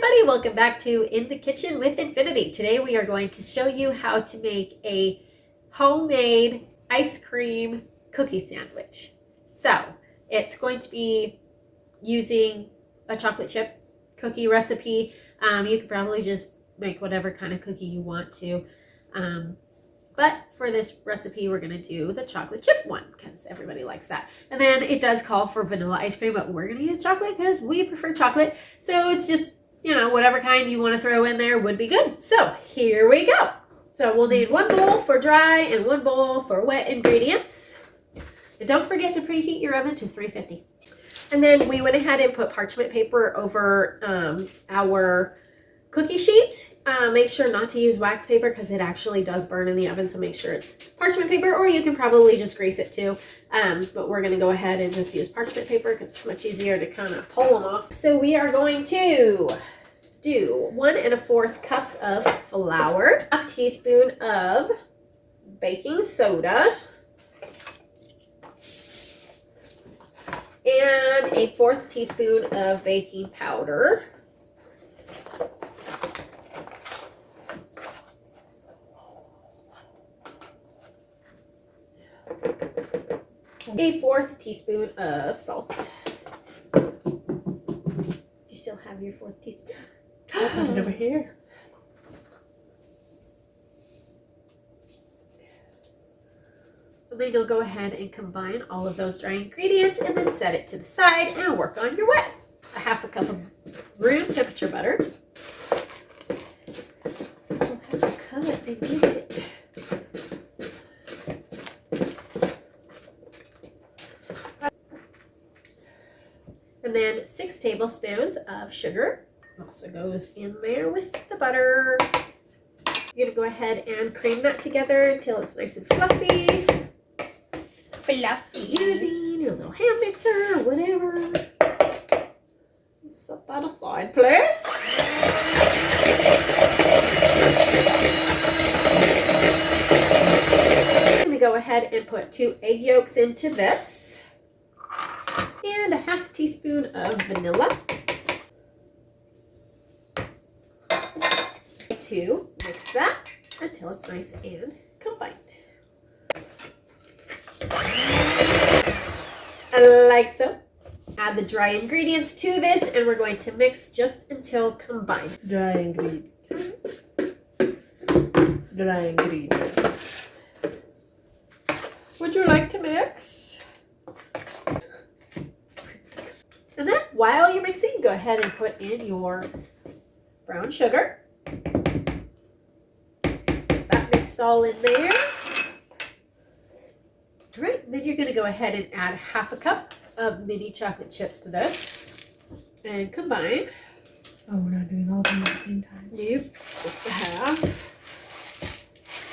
everybody, welcome back to In the Kitchen with Infinity. Today we are going to show you how to make a homemade ice cream cookie sandwich. So it's going to be using a chocolate chip cookie recipe. You could probably just make whatever kind of cookie you want to. But for this recipe, we're going to do the chocolate chip one because everybody likes that. And then it does call for vanilla ice cream, but we're going to use chocolate because we prefer chocolate. So it's just, you know, whatever kind you want to throw in there would be good. So here we go. So we'll need one bowl for dry and one bowl for wet ingredients. And don't forget to preheat your oven to 350. And then we went ahead and put parchment paper over our cookie sheet. Make sure not to use wax paper because it actually does burn in the oven, so make sure it's parchment paper, or you can probably just grease it too. But we're going to go ahead and just use parchment paper because it's much easier to kind of pull them off. So we are going to do 1 1/4 cups of flour, a teaspoon of baking soda, and a 1/4 teaspoon of baking powder. A 1/4 teaspoon of salt. Do you still have your 1/4 teaspoon? I have it over here. And then you'll go ahead and combine all of those dry ingredients and then set it to the side and work on your wet. A 1/2 cup of room temperature butter. So we'll have to cut and get it. And then 6 tablespoons of sugar also goes in there with the butter. You're going to go ahead and cream that together until it's nice and fluffy. Using your little hand mixer or whatever. Set that aside, please. I'm going to go ahead and put 2 egg yolks into this. And a 1/2 teaspoon of vanilla. To mix that until it's nice and combined. Like so. Add the dry ingredients to this, and we're going to mix just until combined. Dry ingredients. Would you like to mix? And then while you're mixing, go ahead and put in your brown sugar. That mixed all in there. All right, then you're going to go ahead and add 1/2 cup of mini chocolate chips to this and combine. Oh, we're not doing all of them at the same time. Nope, just a 1/2.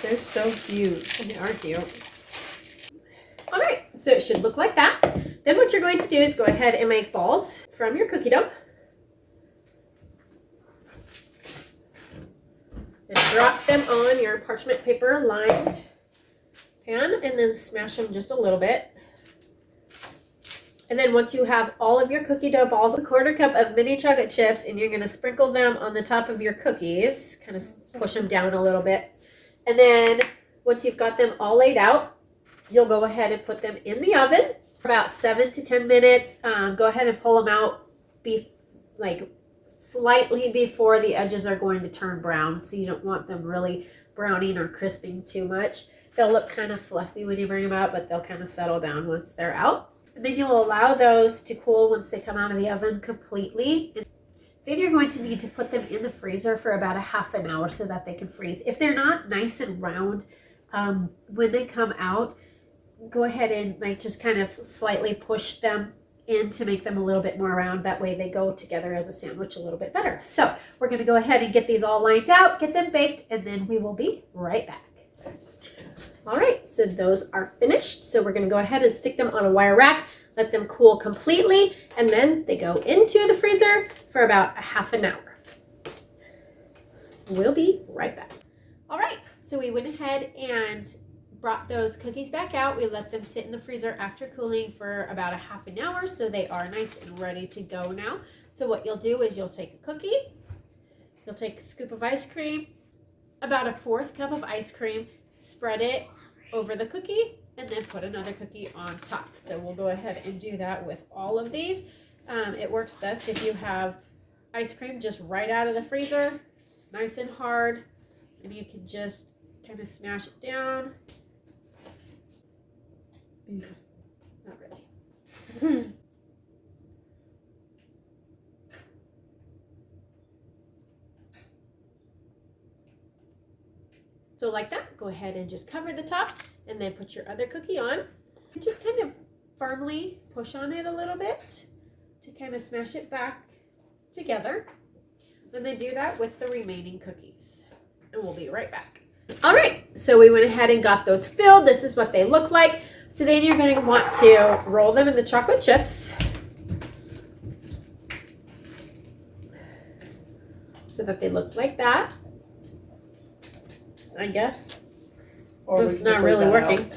They're so cute. And they are cute. All right, so it should look like that. Then what you're going to do is go ahead and make balls from your cookie dough. And drop them on your parchment paper lined pan and then smash them just a little bit. And then once you have all of your cookie dough balls, a 1/4 cup of mini chocolate chips, and you're going to sprinkle them on the top of your cookies, kind of push them down a little bit. And then once you've got them all laid out, you'll go ahead and put them in the oven for about 7 to 10 minutes. Go ahead and pull them out slightly before the edges are going to turn brown, so you don't want them really browning or crisping too much. They'll look kind of fluffy when you bring them out, but they'll kind of settle down once they're out. And then you'll allow those to cool once they come out of the oven completely. And then you're going to need to put them in the freezer for about a 1/2 hour so that they can freeze. If they're not nice and round when they come out, go ahead and just kind of slightly push them in to make them a little bit more round. That way they go together as a sandwich a little bit better. So we're going to go ahead and get these all lined out, get them baked, and then we will be right back. All right, so those are finished. So we're going to go ahead and stick them on a wire rack, let them cool completely, and then they go into the freezer for about a 1/2 hour. We'll be right back. All right, so we went ahead and brought those cookies back out. We let them sit in the freezer after cooling for about a 1/2 hour, so they are nice and ready to go now. So what you'll do is you'll take a cookie, You'll take a scoop of ice cream, about a 1/4 cup of ice cream, spread it over the cookie, and then put another cookie on top. So we'll go ahead and do that with all of these. It works best if you have ice cream just right out of the freezer, nice and hard, and you can just kind of smash it down. Beautiful. Not really. So like that, go ahead and just cover the top and then put your other cookie on. And just kind of firmly push on it a little bit to kind of smash it back together. And then do that with the remaining cookies. And we'll be right back. All right, so we went ahead and got those filled. This is what they look like. So then you're going to want to roll them in the chocolate chips. So that they look like that. I guess. Or this is not really working.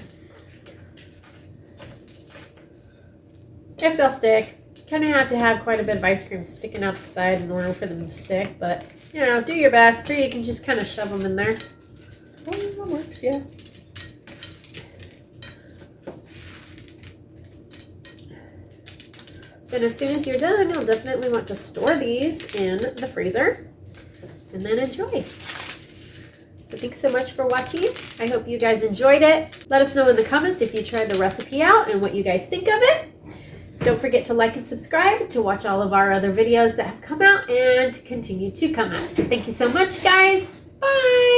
If they'll stick. Kind of have to have quite a bit of ice cream sticking out the side in order for them to stick, but you know, do your best. Or you can just kind of shove them in there. Oh, that works, yeah. Then as soon as you're done, you'll definitely want to store these in the freezer and then enjoy. So thanks so much for watching. I hope you guys enjoyed it. Let us know in the comments if you tried the recipe out and what you guys think of it. Don't forget to like and subscribe to watch all of our other videos that have come out and continue to come out. So thank you so much, guys. Bye.